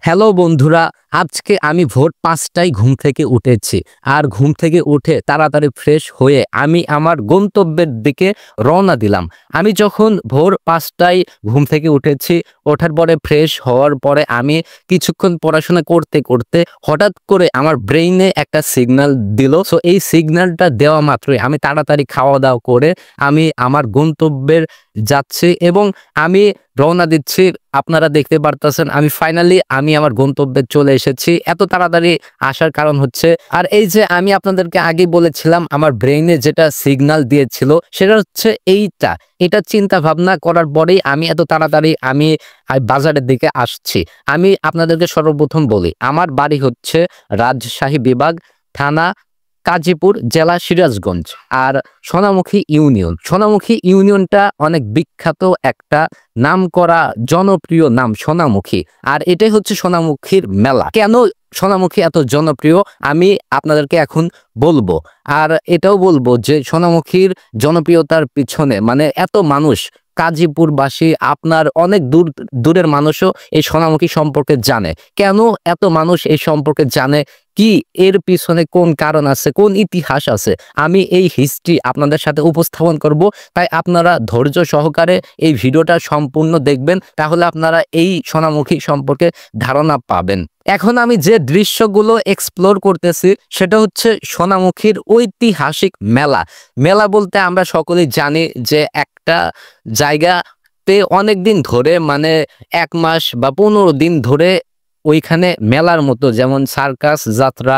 Hello বন্ধুরা, আজকে আমি ভোর ৫টায় ঘুম থেকে উঠেছি। আর ঘুম থেকে উঠে তাড়াতাড়ি ফ্রেশ হয়ে আমি আমার গন্তব্যের দিকে রওনা দিলাম। আমি যখন ভোর ৫টায় ঘুম থেকে উঠেছি, ওঠার পরে ফ্রেশ হওয়ার পরে আমি কিছুক্ষণ পড়াশোনা করতে, করতে হঠাৎ করে আমার ব্রেইনে একটা সিগন্যাল দিল। সো এই সিগন্যালটা দেওয়া মাত্রই আমি তাড়াতাড়ি খাওয়া-দাওয়া করে আমি আমার গন্তব্যের যাচ্ছি এবং আমি রওনা দিচ্ছি। আপনারা দেখতে পারতেছেন আমি আমার গন্তব্যে চলে এসেছি। এত তাড়াতাড়ি আসার কারণ হচ্ছে আর এই যে আমি আপনাদেরকে আগেই বলেছিলাম আমার ব্রেইনে যেটা সিগন্যাল দিয়েছিল সেটা হচ্ছে এইটা। এটা চিন্তা ভাবনা করার পরেই আমি এত তাড়াতাড়ি বাজারের দিকে আসছি। আমি আপনাদেরকে সর্বপ্রথম বলি, আমার বাড়ি হচ্ছে রাজশাহী বিভাগ, থানা কাজীপুর, জেলা সিরাজগঞ্জ। আর সোনামুখী ইউনিয়নটা অনেক বিখ্যাত একটা নামকরা জনপ্রিয় নাম সোনামুখী। আর এটাই হচ্ছে সোনামুখীর মেলা। কেন সোনামুখী এত জনপ্রিয় আমি আপনাদেরকে এখন বলবো। আর এটাও বলবো যে সোনামুখীর জনপ্রিয়তার পিছনে মানে এত মানুষ কাজীপুরবাসী আপনার অনেক দূরের মানুষও এই সোনামুখী সম্পর্কে জানে। কেন এত মানুষ এই সম্পর্কে জানে, কি এর পিছনে কোন কারণ আছে, কোন ইতিহাস আছে, আমি এই হিস্ট্রি আপনাদের সাথে উপস্থাপন করব। তাই আপনারা ধৈর্য সহকারে এই ভিডিওটা সম্পূর্ণ দেখবেন, তাহলে আপনারা এই সোনামুখী সম্পর্কে ধারণা পাবেন। এখন আমি যে দৃশ্যগুলো এক্সপ্লোর করতেছি সেটা হচ্ছে সোনামুখীর ঐতিহাসিক মেলা। মেলা বলতে আমরা সকলেই জানি যে একটা জায়গাতে অনেক দিন ধরে মানে ১ মাস বা ১৫ দিন ধরে ওইখানে মেলার মতো, যেমন সার্কাস, যাত্রা,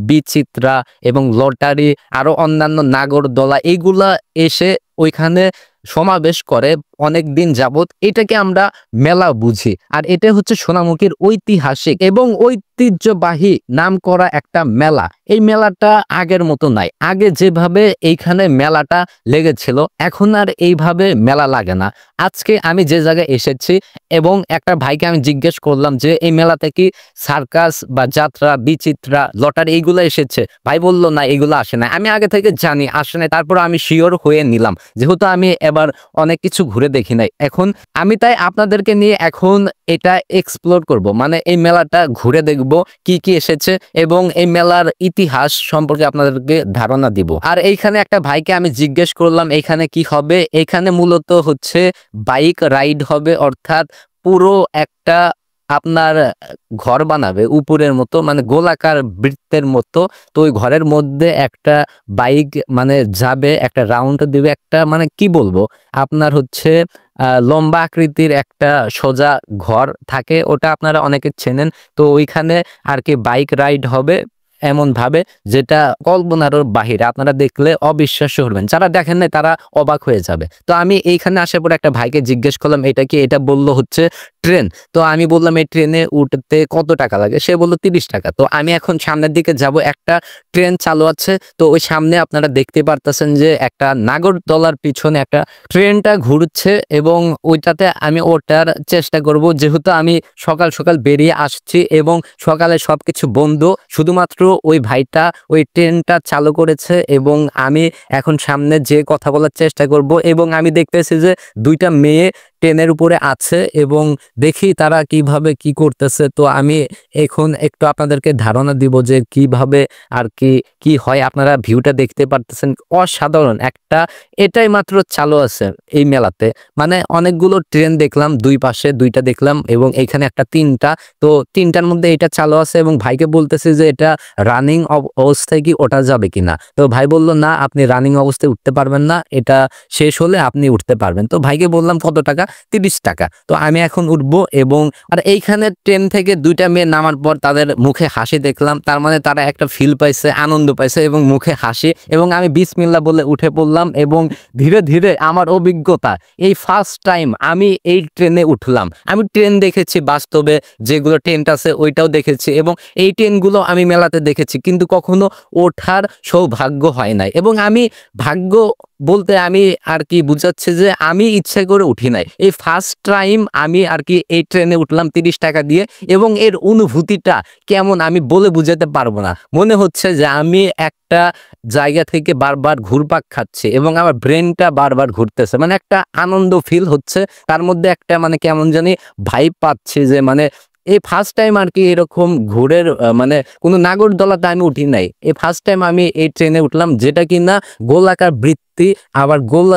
বিচিত্রা এবং লটারি আরো অন্যান্য নাগরদোলা এইগুলা এসে ওইখানে সমাবেশ করে অনেক দিন যাবত। এটাকে আমরা মেলা বুঝি। আর এটা হচ্ছে সোনামুখীর ঐতিহাসিক এবং ঐতিহ্যবাহী নামকরা একটা মেলা। এই মেলাটা আগের মতো নাই। আগে যেভাবে এইখানে মেলাটা লেগেছিল এখন আর এইভাবে মেলা লাগে না। আজকে আমি যে জায়গায় এসেছি এবং একটা ভাইকে আমি জিজ্ঞেস করলাম যে এই মেলাতে কি সার্কাস বা যাত্রা, বিচিত্রা, লটারি এইগুলো এসেছে? ভাই বলল না, এগুলো আসে না। আমি আগে থেকে জানি আসে না, তারপর আমি শিওর হয়ে নিলাম যেহেতু আমি এবার অনেক কিছু ঘুরে দেখি নাই। এখন আমি তাই আপনাদেরকে নিয়ে এখন এটা এক্সপ্লোর করব, মানে এই মেলাটা ঘুরে দেখব কি কি এসেছে এবং এই মেলার ইতিহাস সম্পর্কে আপনাদেরকে ধারণা দিব। আর এইখানে একটা ভাইকে আমি জিজ্ঞেস করলাম এইখানে কি হবে। এইখানে মূলত হচ্ছে বাইক রাইড হবে, অর্থাৎ পুরো একটা আপনার ঘর বানাবে উপরের মতো, মানে গোলাকার বৃত্তের মতো। তো ওই ঘরের মধ্যে একটা বাইক মানে যাবে, একটা রাউন্ড দিবে, একটা মানে কি বলবো আপনার হচ্ছে লম্বা আকৃতির একটা সোজা ঘর থাকে, ওটা আপনারা অনেকে চেনেন। তো ওইখানে আর কি বাইক রাইড হবে এমন ভাবে যেটা কল্পনারও বাহিরে। আপনারা দেখলে অবিশ্বাস্য হবেন, যারা দেখেন নাই তারা অবাক হয়ে যাবে। তো আমি এইখানে আসার পর একটা ভাইকে জিজ্ঞেস করলাম এটা কি, এটা বললো হচ্ছে ট্রেন। তো আমি বললাম এই ট্রেনে উঠতে কত টাকা লাগে? সে বললো ৩০ টাকা। তো আমি এখন সামনের দিকে যাব, একটা ট্রেন চালু আছে। তো ওই সামনে আপনারা দেখতে পারতেছেন যে একটা নাগরদোলার পিছনে একটা ট্রেনটা ঘুরছে এবং ওইটাতে আমি ওঠার চেষ্টা করব, যেহেতু আমি সকাল সকাল বেরিয়ে আসছি এবং সকালে সবকিছু বন্ধ, শুধুমাত্র ওই ভাইটা ওই ট্রেনটা চালু করেছে এবং আমি এখন সামনে যে কথা বলার চেষ্টা করব। এবং আমি দেখতেছি যে ২টা মেয়ে ট্রেনের উপরে আছে এবং দেখি তারা কিভাবে কি করতেছে। তো আমি এখন একটু আপনাদেরকে ধারণা দিব যে কিভাবে আর কি কি হয়। আপনারা ভিউটা দেখতে পারতেছেন, অসাধারণ একটা। এটাই মাত্র চালু আছে এই মেলাতে, মানে অনেকগুলো ট্রেন দেখলাম, দুই পাশে দুইটা দেখলাম এবং এখানে একটা ৩টা। তো ৩টার মধ্যে এটা চালু আছে এবং ভাইকে বলতেছে যে এটা রানিং অবস্থায় কি ওঠা যাবে কিনা। তো ভাই বলল না, আপনি রানিং অবস্থায় উঠতে পারবেন না, এটা শেষ হলে আপনি উঠতে পারবেন। তো ভাইকে বললাম কত টাকা? ৩০ টাকা। তো আমি এখন উঠবো এবং আর এইখানে ট্রেন থেকে ২টা মেয়ে নামার পর তাদের মুখে হাসি দেখলাম, তার মানে তারা একটা ফিল পাইছে, আনন্দ পাইছে এবং মুখে হাসি। এবং আমি বিসমিল্লাহ বলে উঠে পড়লাম এবং ধীরে ধীরে আমার অভিজ্ঞতা, এই ফার্স্ট টাইম আমি এই ট্রেনে উঠলাম। আমি ট্রেন দেখেছি বাস্তবে, যেগুলো টেন্ট আছে ওইটাও দেখেছি এবং এই ট্রেনগুলো আমি মেলাতে দেখেছি, কিন্তু কখনো ওঠার সৌভাগ্য হয় নাই। এবং আমি ভাগ্য বলতে আমি আর কি বুঝাচ্ছে যে আমি ইচ্ছে করে উঠি নাই, এই ফার্স্ট টাইম আমি আর কি এই ট্রেনে উঠলাম ৩০ টাকা দিয়ে। এবং এর অনুভূতিটা কেমন আমি বলে বুঝাতে পারবো না। মনে হচ্ছে যে আমি একটা জায়গা থেকে বারবার ঘুরপাক খাচ্ছি এবং আমার ব্রেনটা বারবার ঘুরতেছে, মানে একটা আনন্দ ফিল হচ্ছে তার মধ্যে, একটা মানে কেমন জানি ভাইব পাচ্ছি যে মানে এই ফার্স্ট টাইম আর কি এরকম ঘুরের মানে কোনো নাগরদোলাতে আমি উঠি নাই। এই ফার্স্ট টাইম আমি এই ট্রেনে উঠলাম, যেটা কিনা গোলাকার বৃত্তি, আবার গোল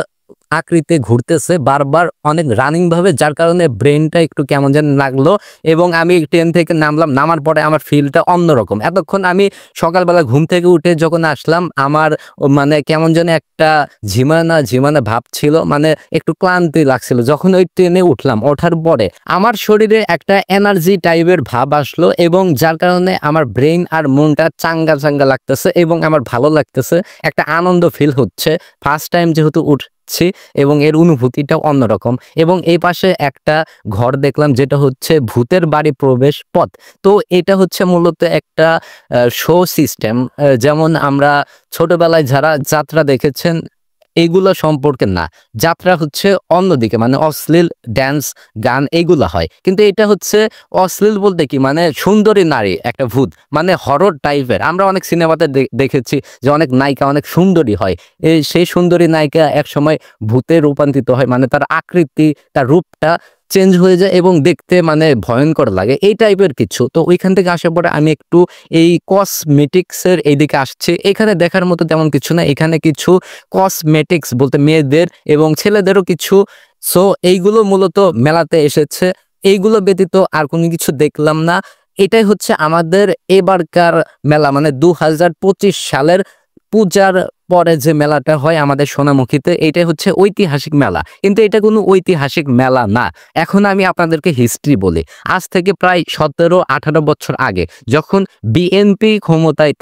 আকৃতি ঘুরতেছে বারবার অনেক রানিং ভাবে, যার কারণে ব্রেনটা একটু কেমন যেন লাগলো। এবং আমি ট্রেন থেকে নামলাম, নামার পরে আমার ফিলটা অন্যরকম। এতক্ষণ আমি সকালবেলা ঘুম থেকে উঠে যখন আসলাম, আমার মানে কেমন যেন একটা ঝিমানা ঝিমানা ভাব ছিল, মানে একটু ক্লান্তি লাগছিল। যখন ওই ট্রেনে উঠলাম, ওঠার পরে আমার শরীরে একটা এনার্জি টাইপের ভাব আসলো, এবং যার কারণে আমার ব্রেন আর মনটা চাঙ্গা চাঙ্গা লাগতেছে এবং আমার ভালো লাগতেছে, একটা আনন্দ ফিল হচ্ছে। ফার্স্ট টাইম যেহেতু উঠছি এবং এর অনুভূতিটাও অন্যরকম। এবং এই পাশে একটা ঘর দেখলাম, যেটা হচ্ছে ভূতের বাড়ি প্রবেশ পথ। তো এটা হচ্ছে মূলত একটা শো সিস্টেম, যেমন আমরা ছোটবেলায় যারা যাত্রা দেখেছেন এইগুলো সম্পর্কে না। যাত্রা হচ্ছে অন্যদিকে, মানে অশ্লীল ড্যান্স গান এইগুলো হয়, কিন্তু এটা হচ্ছে অশ্লীল বলতে কি, মানে সুন্দরী নারী একটা ভূত, মানে হরর টাইপের। আমরা অনেক সিনেমাতে দেখেছি যে অনেক নায়িকা অনেক সুন্দরী হয়, সেই সুন্দরী নায়িকা এক সময় ভূতে রূপান্তরিত হয়, মানে তার আকৃতি তার রূপটা চেঞ্জ হয়ে যায় এবং দেখতে মানে ভয়ঙ্কর লাগে, এই টাইপের কিছু। তো ওইখান থেকে আসার পরে আমি একটু এই কসমেটিক্সের এইদিকে আসছি। এখানে দেখার মতো তেমন কিছু না, এখানে কিছু কসমেটিক্স বলতে মেয়েদের এবং ছেলেদেরও কিছু। সো এইগুলো মূলত মেলাতে এসেছে, এইগুলো ব্যতীত আর কোনো কিছু দেখলাম না। এটাই হচ্ছে আমাদের এবারকার মেলা, মানে 2025 সালের পূজার পরে যে মেলাটা হয় আমাদের সোনামুখীতে, এটাই হচ্ছে ঐতিহাসিক মেলা। কিন্তু এটা কোনো ঐতিহাসিক মেলা না। এখন আমি আপনাদেরকে হিস্ট্রি বলি। আজ থেকে প্রায় 17-18 বছর আগে যখন বিএনপি ক্ষমতায়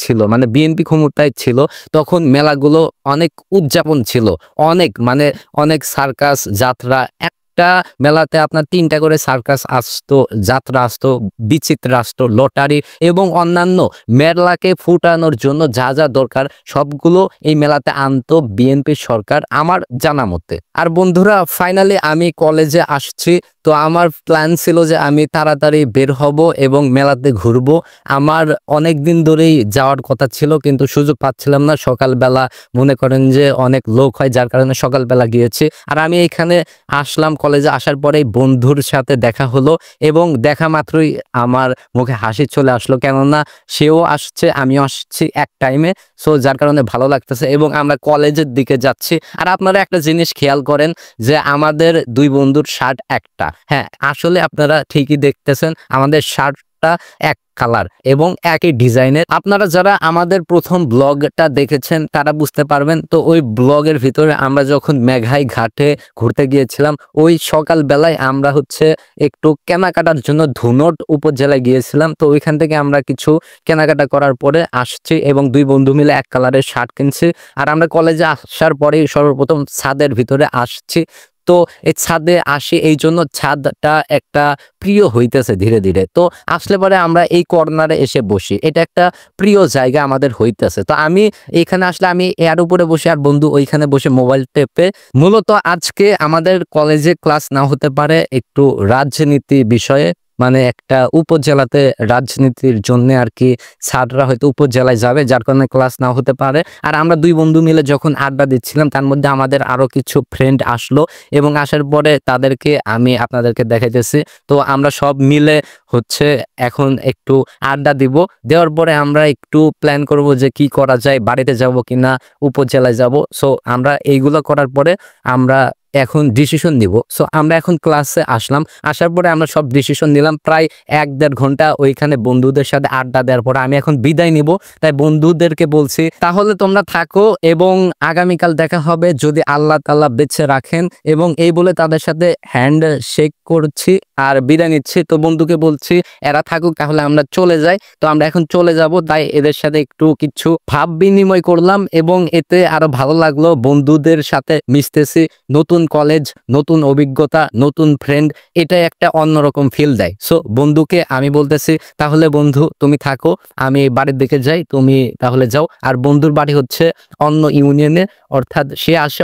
ছিল, মানে বিএনপি ক্ষমতায় ছিল, তখন মেলাগুলো অনেক উদযাপন ছিল, অনেক মানে অনেক সার্কাস যাত্রা। একটা মেলাতে আপনার 3টা করে সার্কাস আসতো, যাত্রা আসতো, বিচিত্র আসতো, লটারি এবং অন্যান্য মেলাকে ফুটানোর জন্য যা যা দরকার সবগুলো এই মেলাতে আনতো বিএনপি সরকার আমার জানা মতে। আর বন্ধুরা, ফাইনালি আমি কলেজে আসছি। তো আমার প্ল্যান ছিল যে আমি তাড়াতাড়ি বের হব এবং মেলাতে ঘুরবো। আমার অনেক দিন ধরেই যাওয়ার কথা ছিল, কিন্তু সুযোগ পাচ্ছিলাম না। সকালবেলা মনে করেন যে অনেক লোক হয়, যার কারণে সকালবেলা গিয়েছি। আর আমি এখানে আসলাম, কলেজে আসার পরেই বন্ধুর সাথে দেখা হলো, এবং দেখা মাত্রই আমার মুখে হাসি চলে আসলো, কেননা সেও আসছে আমিও আসছি এক টাইমে। সো যার কারণে ভালো লাগতেছে এবং আমরা কলেজের দিকে যাচ্ছি। আর আপনারা একটা জিনিস খেয়াল করেন যে আমাদের দুই বন্ধুর শার্ট একটা, হ্যাঁ আসলে আপনারা ঠিকই দেখতেছেন, আমাদের শার্টটা এক কালার এবং একই ডিজাইনের। আপনারা যারা আমাদের প্রথম ব্লগটা দেখেছেন তারা বুঝতে পারবেন। তো ওই ব্লগের ভিতরে আমরা যখন মেঘাই ঘাটে ঘুরতে গিয়েছিলাম, ওই সকাল বেলায় আমরা হচ্ছে একটু কেনাকাটার জন্য ধুনট উপজেলায় গিয়েছিলাম। তো ওইখান থেকে আমরা কিছু কেনাকাটা করার পরে আসছি এবং দুই বন্ধু মিলে এক কালারের শার্ট কিনছি। আর আমরা কলেজে আসার পরেই সর্বপ্রথম ছাদের ভিতরে আসছি। তো এই ছাদে আসি এই জন্য ছাদটা একটা প্রিয় হইতেছে ধীরে ধীরে। তো আসলে পরে আমরা এই কর্নারে এসে বসি, এটা একটা প্রিয় জায়গা আমাদের হইতেছে। তো আমি এখানে আসলে আমি এর উপরে বসে আর বন্ধু ওইখানে বসে মোবাইল টেপে। মূলত আজকে আমাদের কলেজে ক্লাস না হতে পারে একটু রাজনীতি বিষয়ে, মানে একটা উপজেলাতে রাজনীতির জন্য আর কি স্যাররা হয়তো উপজেলায় যাবে, যার কারণে ক্লাস না হতে পারে। আর আমরা দুই বন্ধু মিলে যখন আড্ডা দিচ্ছিলাম, তার মধ্যে আমাদের আরো কিছু ফ্রেন্ড আসলো এবং আসার পরে তাদেরকে আমি আপনাদেরকে দেখাইতেছি। তো আমরা সব মিলে হচ্ছে এখন একটু আড্ডা দিব, দেওয়ার পরে আমরা একটু প্ল্যান করব যে কি করা যায়, বাড়িতে যাব কিনা উপজেলায় যাব। সো আমরা এইগুলো করার পরে আমরা এখন ডিসিশন নিব। সো আমরা এখন ক্লাসে আসলাম, আসার পরে আমরা সব ডিসিশন নিলাম। প্রায় 1-1.5 ঘন্টা ওইখানে বন্ধুদের সাথে আড্ডা দেওয়ার পরে আমি এখন বিদায় নিব। তাই বন্ধুদেরকে বলছি তাহলে তোমরা থাকো এবং আগামীকাল দেখা হবে যদি আল্লাহ তাআলা বেঁচে রাখেন। এবং এই বলে তাদের সাথে হ্যান্ড শেক করছি আর বিদায় নিচ্ছি। তো বন্ধুকে বলছি এরা থাকুক, তাহলে আমরা চলে যাই। তো আমরা এখন চলে যাব, তাই এদের সাথে একটু কিছু ভাব বিনিময় করলাম এবং এতে আরো ভালো লাগলো। বন্ধুদের সাথে মিশতেছি, নতুন কলেজ, নতুন অভিজ্ঞতা, নতুন ফ্রেন্ড, এটাই একটা অন্যরকম ফিল দেয়। সো বন্ধুকে আমি বলতেছি তাহলে বন্ধু তুমি থাকো, আমি বাড়ির দিকে যাই, তুমি তাহলে যাও। আর বন্ধুর বাড়ি হচ্ছে অন্য ইউনিয়নে, অর্থাৎ সে আসে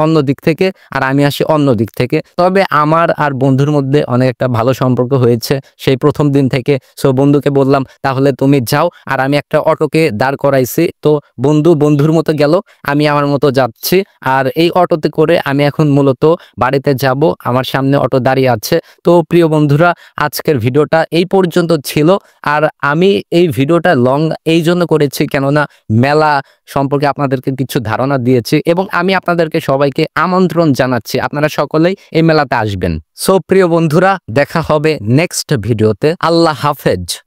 অন্য দিক থেকে আর আমি আসি অন্য দিক থেকে। তবে আমার আর বন্ধুর মধ্যে অনেক একটা ভালো সম্পর্ক হয়েছে সেই প্রথম দিন থেকে। সো বন্ধুকে বললাম তাহলে তুমি যাও, আর আমি একটা অটোকে দাঁড় করাইছি। তো বন্ধুর মতো গেল, আমি আমার মতো যাচ্ছি। আর এই অটোতে করে আমি এখন মূলত বাড়িতে যাব, আমার সামনে অটো দাঁড়িয়ে আছে। তো প্রিয় বন্ধুরা, আজকের ভিডিওটা এই পর্যন্ত ছিল। আর আমি এই ভিডিওটা লং এই জন্য করেছি, কেননা মেলা সম্পর্কে আপনাদেরকে কিছু ধারণা দিয়েছি এবং আমি আপনাদেরকে সবাইকে আমন্ত্রণ জানাচ্ছি, আপনারা সকলেই এই মেলাতে আসবেন। সো প্রিয় বন্ধুরা, দেখা হবে নেক্সট ভিডিওতে। আল্লাহ হাফেজ।